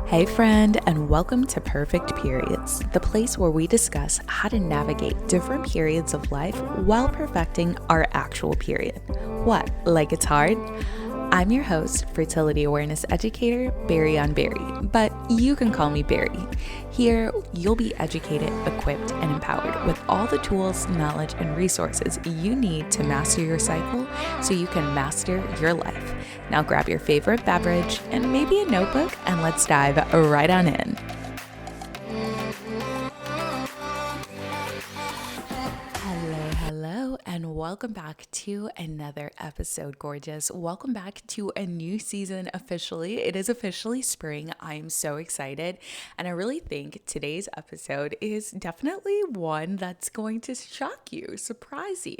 Hey, friend, and welcome to Perfect Periods, the place where we discuss how to navigate different periods of life while perfecting our actual period. What, like it's hard? I'm your host, fertility awareness educator, Berri on Berri, but you can call me Berri. Here, you'll be educated, equipped, and empowered with all the tools, knowledge, and resources you need to master your cycle so you can master your life. Now grab your favorite beverage and maybe a notebook, and let's dive right on in. Hello, and welcome back to another episode, gorgeous. Welcome back to a new season officially. It is officially spring. I am so excited, and I really think today's episode is definitely one that's going to shock you, surprise you.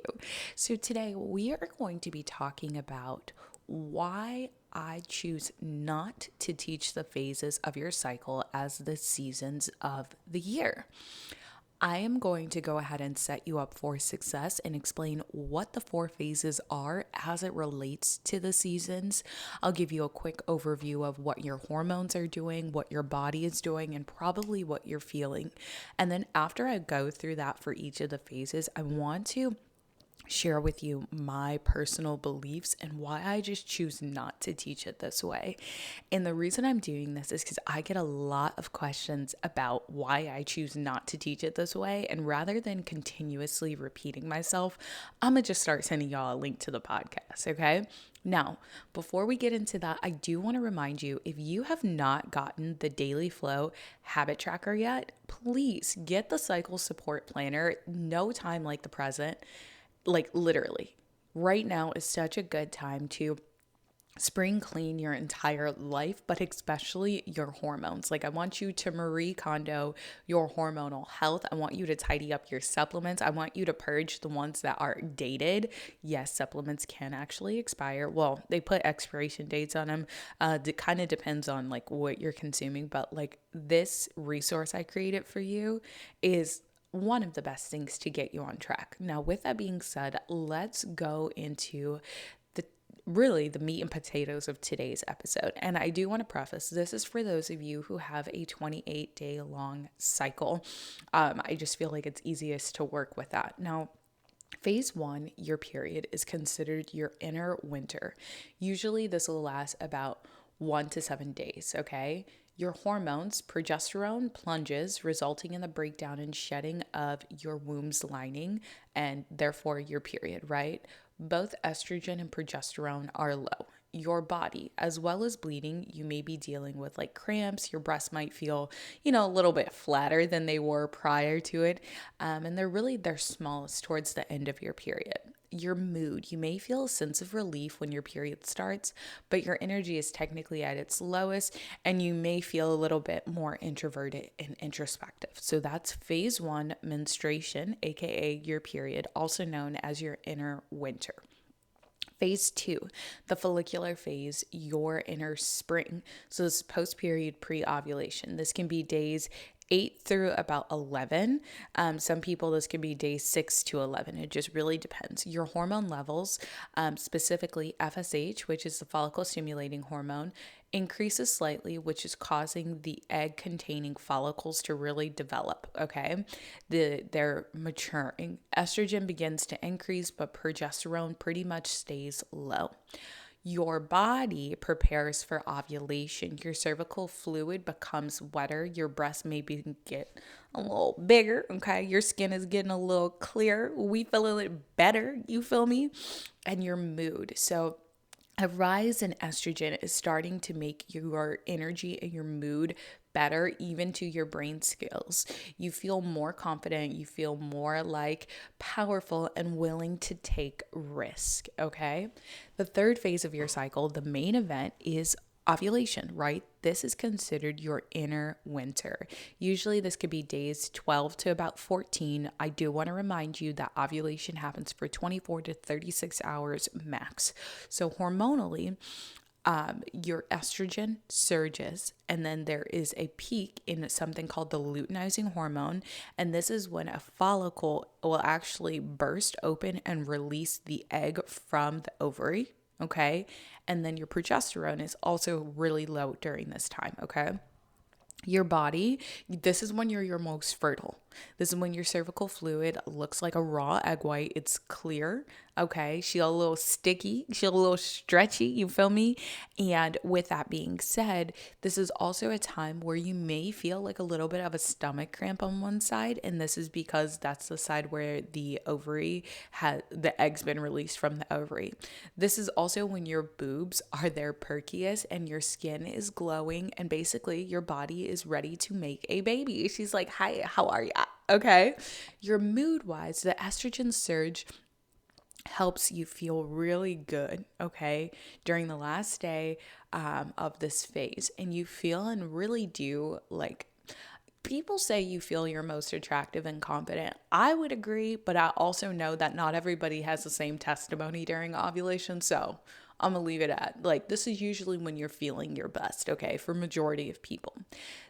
So today we are going to be talking about why I choose not to teach the phases of your cycle as the seasons of the year. I am going to go ahead and set you up for success and explain what the 4 phases are as it relates to the seasons. I'll give you a quick overview of what your hormones are doing, what your body is doing, and probably what you're feeling. And then after I go through that for each of the phases, I want to share with you my personal beliefs and why I just choose not to teach it this way. And the reason I'm doing this is because I get a lot of questions about why I choose not to teach it this way. And rather than continuously repeating myself, I'm going to just start sending y'all a link to the podcast, okay? Now, before we get into that, I do want to remind you, if you have not gotten the Daily Flow habit tracker yet, please get the cycle support planner. No time like the present. Like literally, right now is such a good time to spring clean your entire life, but especially your hormones. Like I want you to Marie Kondo your hormonal health. I want you to tidy up your supplements. I want you to purge the ones that are dated. Yes, supplements can actually expire. Well, they put expiration dates on them. It kind of depends on like what you're consuming, but like this resource I created for you is one of the best things to get you on track. Now, with that being said, let's go into the meat and potatoes of today's episode. And I do want to preface, this is for those of you who have a 28-day long cycle. I just feel like it's easiest to work with that. Now, Phase 1, your period, is considered your inner winter. Usually this will last about 1 to 7 days, okay? Your hormones, progesterone, plunges, resulting in the breakdown and shedding of your womb's lining and therefore your period, right? Both estrogen and progesterone are low. Your body, as well as bleeding, you may be dealing with like cramps. Your breasts might feel, a little bit flatter than they were prior to it. And they're smallest towards the end of your period. Your mood, you may feel a sense of relief when your period starts, but your energy is technically at its lowest and you may feel a little bit more introverted and introspective. So that's phase 1, menstruation, aka your period, also known as your inner winter. Phase 2, the follicular phase, your inner spring. So this is post-period pre-ovulation. This can be days 8 through about 11. Some people, this can be days 6 to 11. It just really depends. Your hormone levels, specifically FSH, which is the follicle stimulating hormone, increases slightly, which is causing the egg-containing follicles to really develop, okay? They're maturing. Estrogen begins to increase, but progesterone pretty much stays low. Your body prepares for ovulation. Your cervical fluid becomes wetter. Your breasts maybe get a little bigger, okay? Your skin is getting a little clearer. We feel a little better, you feel me? And your mood. So a rise in estrogen is starting to make your energy and your mood better, even to your brain skills. You feel more confident, you feel more like powerful and willing to take risk, okay? The third phase of your cycle, the main event, is ovulation, right? This is considered your inner winter. Usually this could be days 12 to about 14. I do want to remind you that ovulation happens for 24 to 36 hours max. So hormonally, your estrogen surges, and then there is a peak in something called the luteinizing hormone, and this is when a follicle will actually burst open and release the egg from the ovary, okay? And then your progesterone is also really low during this time, okay? Your body, this is when you're your most fertile. This is when your cervical fluid looks like a raw egg white. It's clear. Okay. She's a little sticky. She's a little stretchy. You feel me? And with that being said, this is also a time where you may feel like a little bit of a stomach cramp on one side. And this is because that's the side where the ovary had the egg's been released from the ovary. This is also when your boobs are their perkiest and your skin is glowing. And basically, your body is ready to make a baby. She's like, hi, how are ya? Okay. Your mood wise, the estrogen surge helps you feel really good, okay, during the last day of this phase. And you feel and really do like, people say you feel your most attractive and confident. I would agree, but I also know that not everybody has the same testimony during ovulation. So I'm gonna leave it at like, this is usually when you're feeling your best, okay, for majority of people.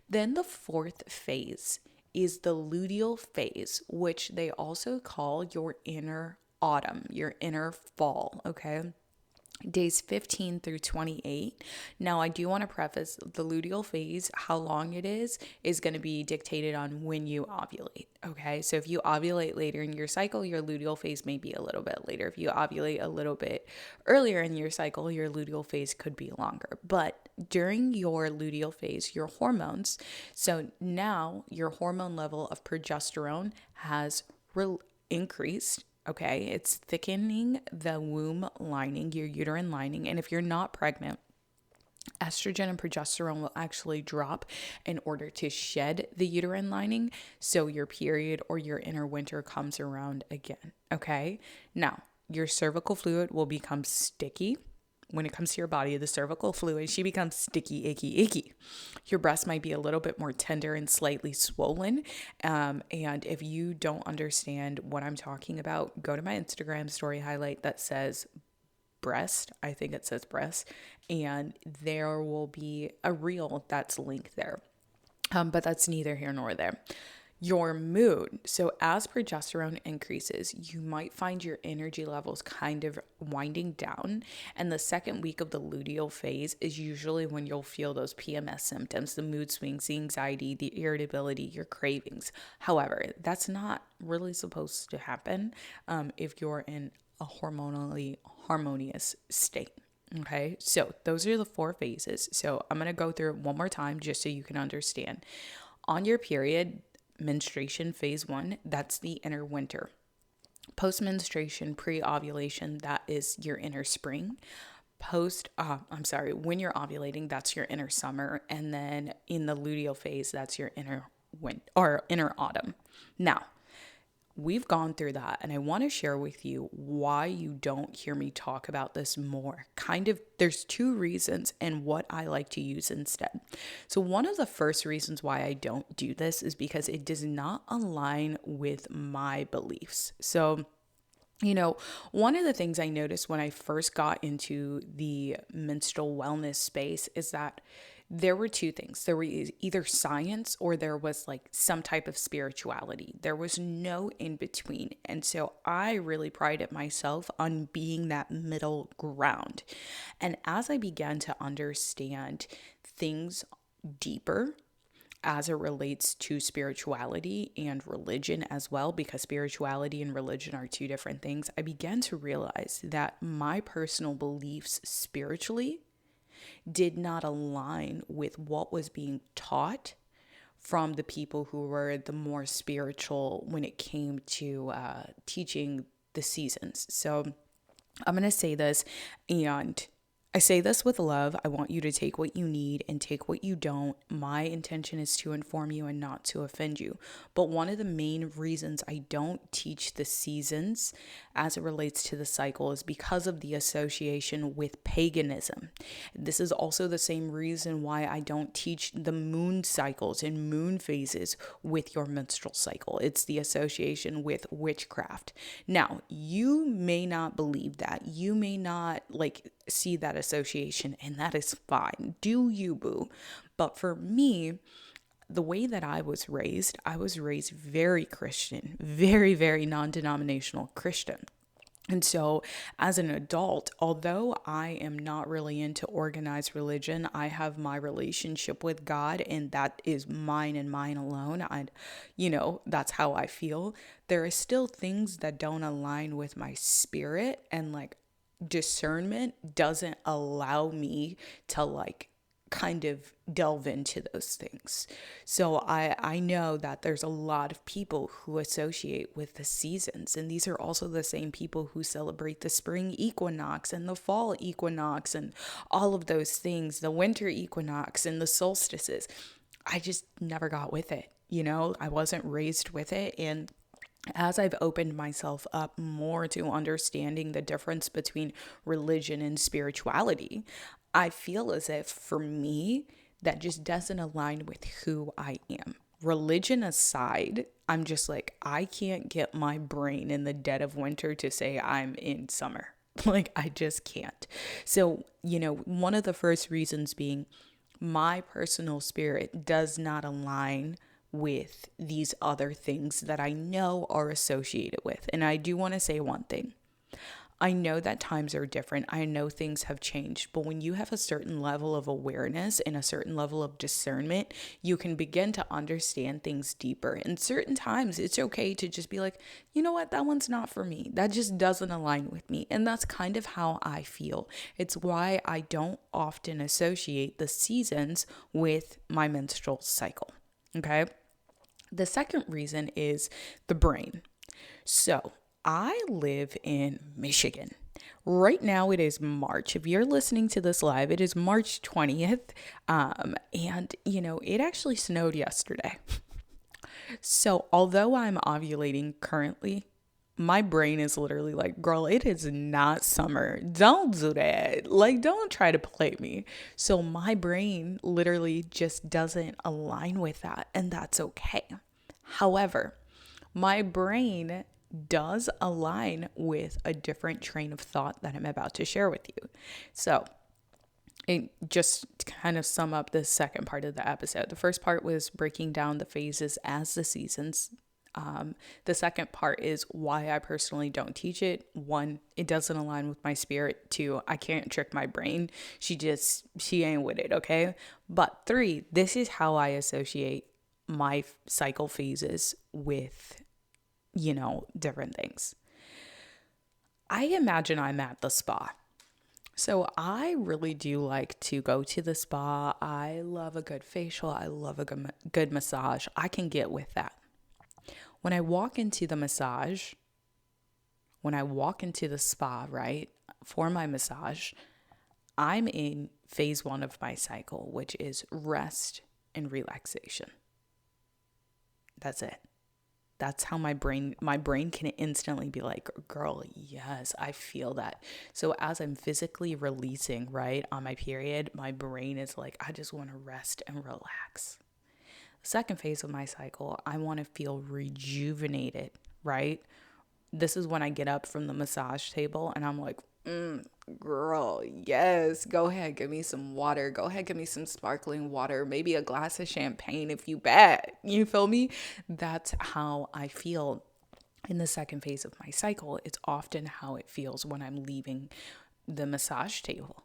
Then the fourth phase is the luteal phase, which they also call your inner autumn, your inner fall, okay? Days 15 through 28. Now, I do want to preface the luteal phase, how long it is going to be dictated on when you ovulate. Okay. So if you ovulate later in your cycle, your luteal phase may be a little bit later. If you ovulate a little bit earlier in your cycle, your luteal phase could be longer. But during your luteal phase, your hormones, so now your hormone level of progesterone has increased. Okay, it's thickening the womb lining, your uterine lining. And if you're not pregnant, estrogen and progesterone will actually drop in order to shed the uterine lining. So your period or your inner winter comes around again. Okay, now your cervical fluid will become sticky. When it comes to your body, the cervical fluid, she becomes sticky, icky. Your breast might be a little bit more tender and slightly swollen. And if you don't understand what I'm talking about, go to my Instagram story highlight that says breast. I think it says breast. And there will be a reel that's linked there. But that's neither here nor there. Your mood. So as progesterone increases, you might find your energy levels kind of winding down. And the second week of the luteal phase is usually when you'll feel those PMS symptoms, the mood swings, the anxiety, the irritability, your cravings. However, that's not really supposed to happen if you're in a hormonally harmonious state. Okay, so those are the four phases. So I'm going to go through it one more time just so you can understand. On your period, menstruation phase 1, that's the inner winter. Post-menstruation, pre-ovulation, that is your inner spring. When you're ovulating, that's your inner summer. And then in the luteal phase, that's your inner inner autumn. Now, we've gone through that, and I want to share with you why you don't hear me talk about this more. There's two reasons and what I like to use instead. So one of the first reasons why I don't do this is because it does not align with my beliefs. So one of the things I noticed when I first got into the menstrual wellness space is that there were two things. There were either science or there was like some type of spirituality. There was no in between. And so I really prided myself on being that middle ground. And as I began to understand things deeper, as it relates to spirituality and religion as well, because spirituality and religion are two different things, I began to realize that my personal beliefs spiritually did not align with what was being taught from the people who were the more spiritual when it came to teaching the seasons. So I'm going to say this, and I say this with love. I want you to take what you need and take what you don't. My intention is to inform you and not to offend you. But one of the main reasons I don't teach the seasons as it relates to the cycle is because of the association with paganism. This is also the same reason why I don't teach the moon cycles and moon phases with your menstrual cycle. It's the association with witchcraft. Now, you may not believe that. You may not see that association, and that is fine. Do you, boo? But for me, the way that I was raised very Christian, very, very non-denominational Christian. And so, as an adult, although I am not really into organized religion, I have my relationship with God, and that is mine and mine alone. That's how I feel. There are still things that don't align with my spirit, and like discernment doesn't allow me to like kind of delve into those things. So I know that there's a lot of people who associate with the seasons, and these are also the same people who celebrate the spring equinox and the fall equinox and all of those things, the winter equinox and the solstices. I just never got with it. I wasn't raised with it, and as I've opened myself up more to understanding the difference between religion and spirituality, I feel as if for me, that just doesn't align with who I am. Religion aside, I'm just like, I can't get my brain in the dead of winter to say I'm in summer. Like, I just can't. So, one of the first reasons being my personal spirit does not align with these other things that I know are associated with. And I do want to say one thing. I know that times are different. I know things have changed, but when you have a certain level of awareness and a certain level of discernment, you can begin to understand things deeper. And certain times it's okay to just be like, you know what, that one's not for me. That just doesn't align with me. And that's kind of how I feel. It's why I don't often associate the seasons with my menstrual cycle. Okay. The second reason is the brain. So, I live in Michigan. Right now it is March. If you're listening to this live, it is March 20th. It actually snowed yesterday. So although I'm ovulating currently, my brain is literally like, girl, it is not summer. Don't do that. Like, don't try to play me. So my brain literally just doesn't align with that. And that's okay. However, my brain does align with a different train of thought that I'm about to share with you. So, just to kind of sum up the second part of the episode. The first part was breaking down the phases as the seasons. The second part is why I personally don't teach it. One, it doesn't align with my spirit. Two, I can't trick my brain. She ain't with it, okay? But three, this is how I associate my cycle phases with different things. I imagine I'm at the spa. So I really do like to go to the spa. I love a good facial. I love a good massage. I can get with that. When I walk into the spa, right, for my massage, I'm in phase 1 of my cycle, which is rest and relaxation. That's it. That's how my brain can instantly be like, girl, yes, I feel that. So as I'm physically releasing, right, on my period, my brain is like, I just want to rest and relax. The second phase of my cycle, I want to feel rejuvenated, right? This is when I get up from the massage table and I'm like, girl, yes, go ahead, give me some water. Go ahead, give me some sparkling water, maybe a glass of champagne if you bet. You feel me? That's how I feel in the second phase of my cycle. It's often how it feels when I'm leaving the massage table.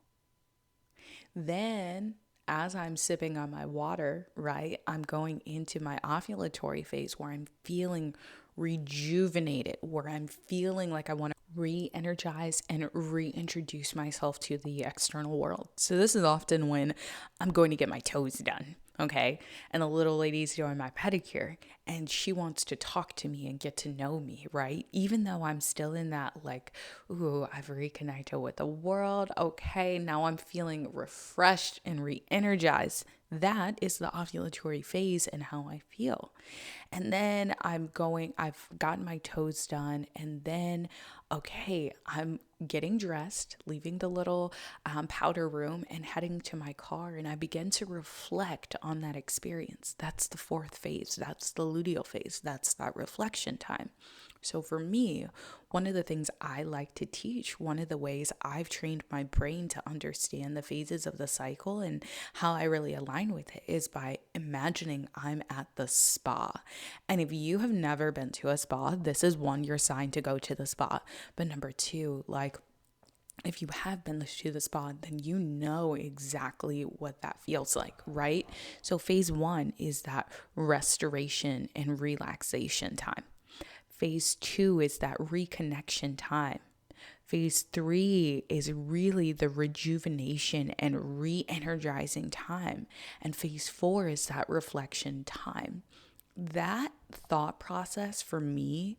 Then, as I'm sipping on my water, right, I'm going into my ovulatory phase where I'm feeling rejuvenated, where I'm feeling like I want to re-energize and reintroduce myself to the external world. So this is often when I'm going to get my toes done, okay? And the little lady's doing my pedicure and she wants to talk to me and get to know me, right? Even though I'm still in that like, ooh, I've reconnected with the world. Okay, now I'm feeling refreshed and re-energized. That is the ovulatory phase and how I feel. And then I've gotten my toes done. And then, okay, I'm getting dressed, leaving the little powder room and heading to my car. And I begin to reflect on that experience. That's the fourth phase. That's the luteal phase. That's that reflection time. So for me, one of the things I like to teach, one of the ways I've trained my brain to understand the phases of the cycle and how I really align with it is by imagining I'm at the spa. And if you have never been to a spa, this is one, your sign to go to the spa. But number two, like, if you have been to the spa, then you know exactly what that feels like, right? So phase one is that restoration and relaxation time. Phase two is that reconnection time. Phase three is really the rejuvenation and re-energizing time. And phase four is that reflection time. That thought process for me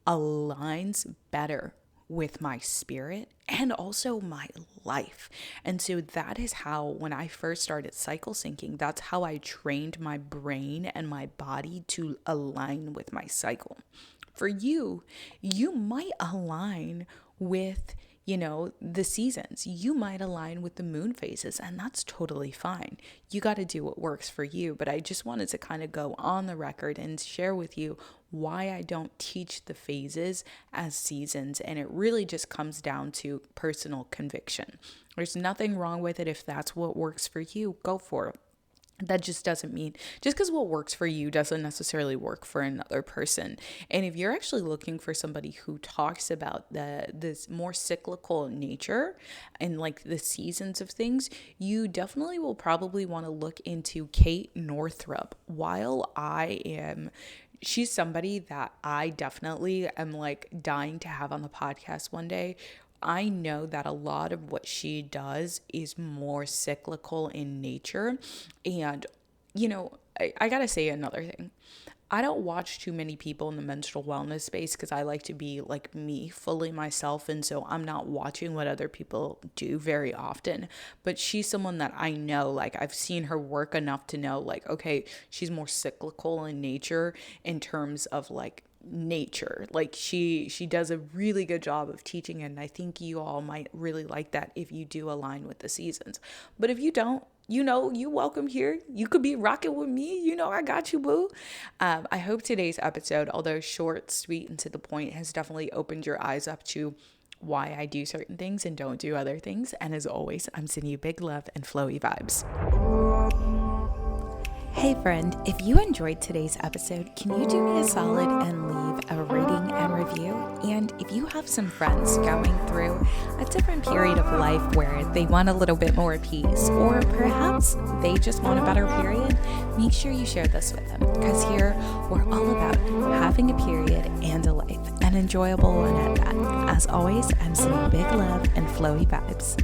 aligns better with my spirit and also my life. And so that is how, when I first started cycle syncing, that's how I trained my brain and my body to align with my cycle. For you, you might align with, the seasons. You might align with the moon phases, and that's totally fine. You got to do what works for you. But I just wanted to kind of go on the record and share with you why I don't teach the phases as seasons. And it really just comes down to personal conviction. There's nothing wrong with it. If that's what works for you, go for it. That just doesn't mean, just because what works for you doesn't necessarily work for another person. And if you're actually looking for somebody who talks about this more cyclical nature and like the seasons of things, you definitely will probably want to look into Kate Northrup. She's somebody that I definitely am like dying to have on the podcast one day. I know that a lot of what she does is more cyclical in nature. And, I got to say another thing. I don't watch too many people in the menstrual wellness space because I like to be like me, fully myself. And so I'm not watching what other people do very often. But she's someone that I know, like I've seen her work enough to know like, okay, she's more cyclical in nature in terms of like nature. Like she does a really good job of teaching, and I think you all might really like that if you do align with the seasons. But if you don't, you welcome here. You could be rocking with me. I got you, boo. I hope today's episode, although short, sweet, and to the point, has definitely opened your eyes up to why I do certain things and don't do other things. And as always, I'm sending you big love and flowy vibes. Hey friend, if you enjoyed today's episode, can you do me a solid and leave a rating and review? And if you have some friends going through a different period of life where they want a little bit more peace, or perhaps they just want a better period, make sure you share this with them, because here we're all about having a period and a life, an enjoyable one at that. As always, I'm sending big love and flowy vibes.